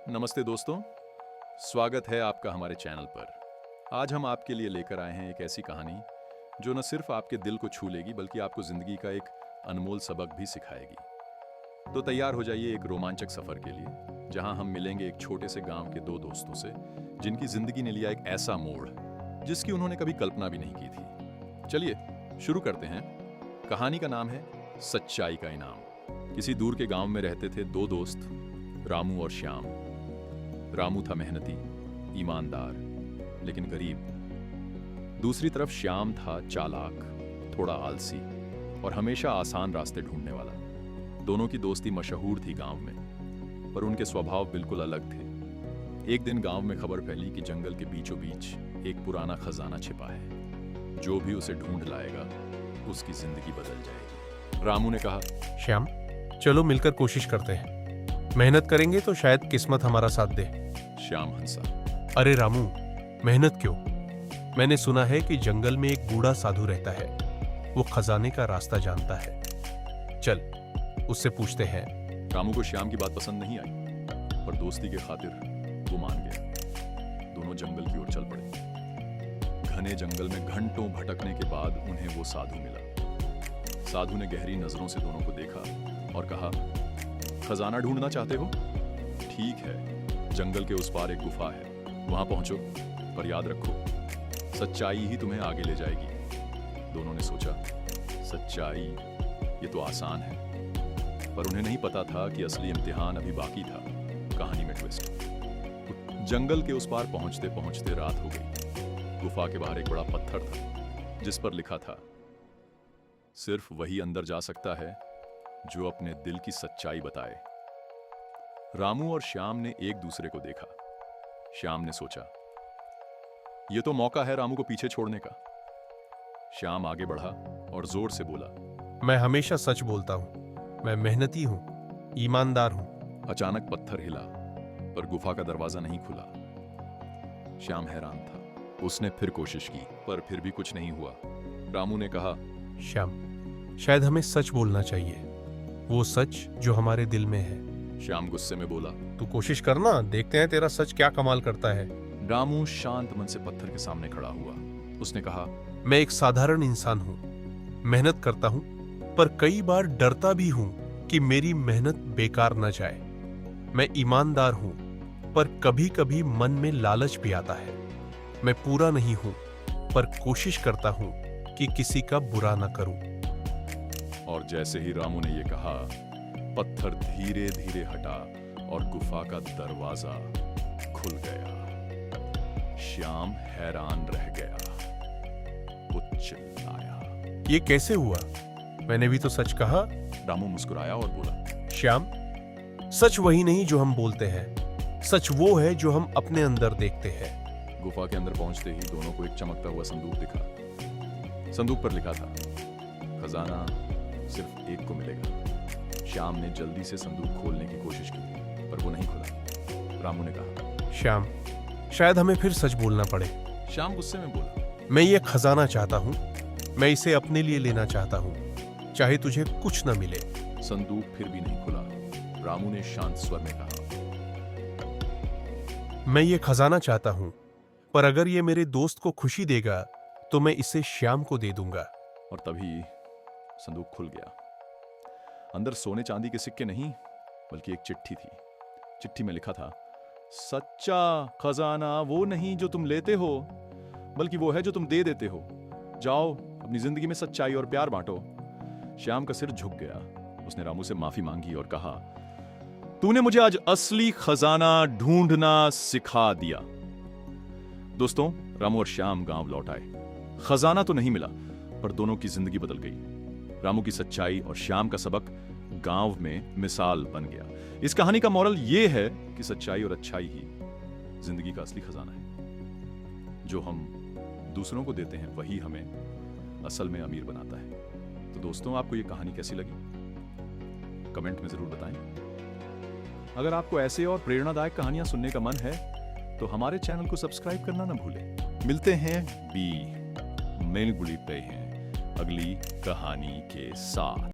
नमस्ते दोस्तों, स्वागत है आपका हमारे चैनल पर। आज हम आपके लिए लेकर आए हैं एक ऐसी कहानी जो न सिर्फ आपके दिल को छू लेगी बल्कि आपको जिंदगी का एक अनमोल सबक भी सिखाएगी। तो तैयार हो जाइए एक रोमांचक सफर के लिए, जहां हम मिलेंगे एक छोटे से गांव के दो दोस्तों से जिनकी जिंदगी ने लिया एक ऐसा मोड़ जिसकी उन्होंने कभी कल्पना भी नहीं की थी। चलिए शुरू करते हैं। कहानी का नाम है सच्चाई का इनाम। किसी दूर के गांव में रहते थे दो दोस्त, रामू और श्याम। रामू था मेहनती, ईमानदार, लेकिन गरीब। दूसरी तरफ श्याम था चालाक, थोड़ा आलसी और हमेशा आसान रास्ते ढूंढने वाला। दोनों की दोस्ती मशहूर थी गांव में, पर उनके स्वभाव बिल्कुल अलग थे। एक दिन गांव में खबर फैली कि जंगल के बीचों बीच एक पुराना खजाना छिपा है। जो भी उसे ढूंढ लाएगा उसकी जिंदगी बदल जाएगी। रामू ने कहा, श्याम, चलो मिलकर कोशिश करते हैं। मेहनत करेंगे तो शायद किस्मत हमारा साथ दे। श्याम हंसा। अरे रामू, मेहनत क्यों? मैंने सुना है कि जंगल में एक बूढ़ा साधु रहता है। वो खजाने का रास्ता जानता है। चल, उससे पूछते हैं। रामू को श्याम की बात पसंद नहीं आई, पर दोस्ती के खातिर वो मान गया। दोनों जंगल की ओर चल पड़े। घने जंगल में घंटों भटकने के बाद उन्हें वो साधु मिला। साधु ने गहरी नजरों से दोनों को देखा और कहा, खजाना ढूंढना चाहते हो? ठीक है, जंगल के उस पार एक गुफा है, वहां पहुंचो, पर याद रखो, सच्चाई ही तुम्हें आगे ले जाएगी। दोनों ने सोचा, सच्चाई, ये तो आसान है, पर उन्हें नहीं पता था कि असली इम्तिहान अभी बाकी था। कहानी में ट्विस्ट। जंगल के उस पार पहुंचते पहुंचते रात हो गई। गुफा के बाहर एक बड़ा पत्थर था जिस पर लिखा था, सिर्फ वही अंदर जा सकता है जो अपने दिल की सच्चाई बताए। रामू और श्याम ने एक दूसरे को देखा। श्याम ने सोचा, यह तो मौका है रामू को पीछे छोड़ने का। श्याम आगे बढ़ा और जोर से बोला, मैं हमेशा सच बोलता हूँ। मैं मेहनती हूँ, ईमानदार हूँ। अचानक पत्थर हिला, पर गुफा का दरवाजा नहीं खुला। श्याम हैरान था। उसने फिर कोशिश की, पर फिर भी कुछ नहीं हुआ। रामू ने कहा, श्याम, शायद हमें सच बोलना चाहिए, वो सच जो हमारे दिल में है। श्याम गुस्से में बोला, तू कोशिश करना, देखते हैं तेरा सच क्या कमाल करता है। रामू शांत मन से पत्थर के सामने खड़ा हुआ। उसने कहा, मैं एक साधारण इंसान हूँ, मेहनत करता हूँ, पर कई बार डरता भी हूँ कि मेरी मेहनत बेकार न जाए। मैं ईमानदार हूँ, पर कभी कभी मन में लालच भी आता है। मैं पूरा नहीं हूँ, पर कोशिश करता हूँ कि किसी का बुरा न करूं। और जैसे ही रामू ने यह कहा, पत्थर धीरे धीरे हटा और गुफा का दरवाजा खुल गया। श्याम हैरान रह गया। वो चिल्लाया, ये कैसे हुआ? मैंने भी तो सच कहा। रामू मुस्कुराया और बोला, श्याम, सच वही नहीं जो हम बोलते हैं, सच वो है जो हम अपने अंदर देखते हैं। गुफा के अंदर पहुंचते ही दोनों को एक चमकता हुआ संदूक दिखा। संदूक पर लिखा था, खजाना सिर्फ एक को मिलेगा। श्याम ने जल्दी से संदूक खोलने की कोशिश की, पर वो नहीं खुला। रामू ने कहा, श्याम, शायद हमें फिर सच बोलना पड़े। श्याम गुस्से में बोला, मैं ये खजाना चाहता हूँ, मैं इसे अपने लिए लेना चाहता हूँ, चाहे तुझे कुछ न मिले। संदूक फिर भी नहीं खुला। रामू ने शांत स्वर में कहा, मैं ये खजाना चाहता हूँ, पर अगर ये मेरे दोस्त को खुशी देगा तो मैं इसे श्याम को दे दूंगा। और तभी संदूक खुल गया। अंदर सोने चांदी के सिक्के नहीं, बल्कि एक चिट्ठी थी। चिट्ठी में लिखा था, सच्चा खजाना वो नहीं जो तुम लेते हो, बल्कि वो है जो तुम दे देते हो। जाओ, अपनी जिंदगी में सच्चाई और प्यार बांटो। श्याम का सिर झुक गया। उसने रामू से माफी मांगी और कहा, तूने मुझे आज असली खजाना ढूंढना सिखा दिया। दोस्तों, रामू और श्याम गांव लौट आए। खजाना तो नहीं मिला, पर दोनों की जिंदगी बदल गई। रामू की सच्चाई और श्याम का सबक गांव में मिसाल बन गया। इस कहानी का मोरल यह है कि सच्चाई और अच्छाई ही जिंदगी का असली खजाना है। जो हम दूसरों को देते हैं वही हमें असल में अमीर बनाता है। तो दोस्तों, आपको यह कहानी कैसी लगी? कमेंट में जरूर बताएं। अगर आपको ऐसे और प्रेरणादायक कहानियां सुनने का मन है तो हमारे चैनल को सब्सक्राइब करना ना भूलें। मिलते हैं बी मेल गुली पे हैं अगली कहानी के साथ।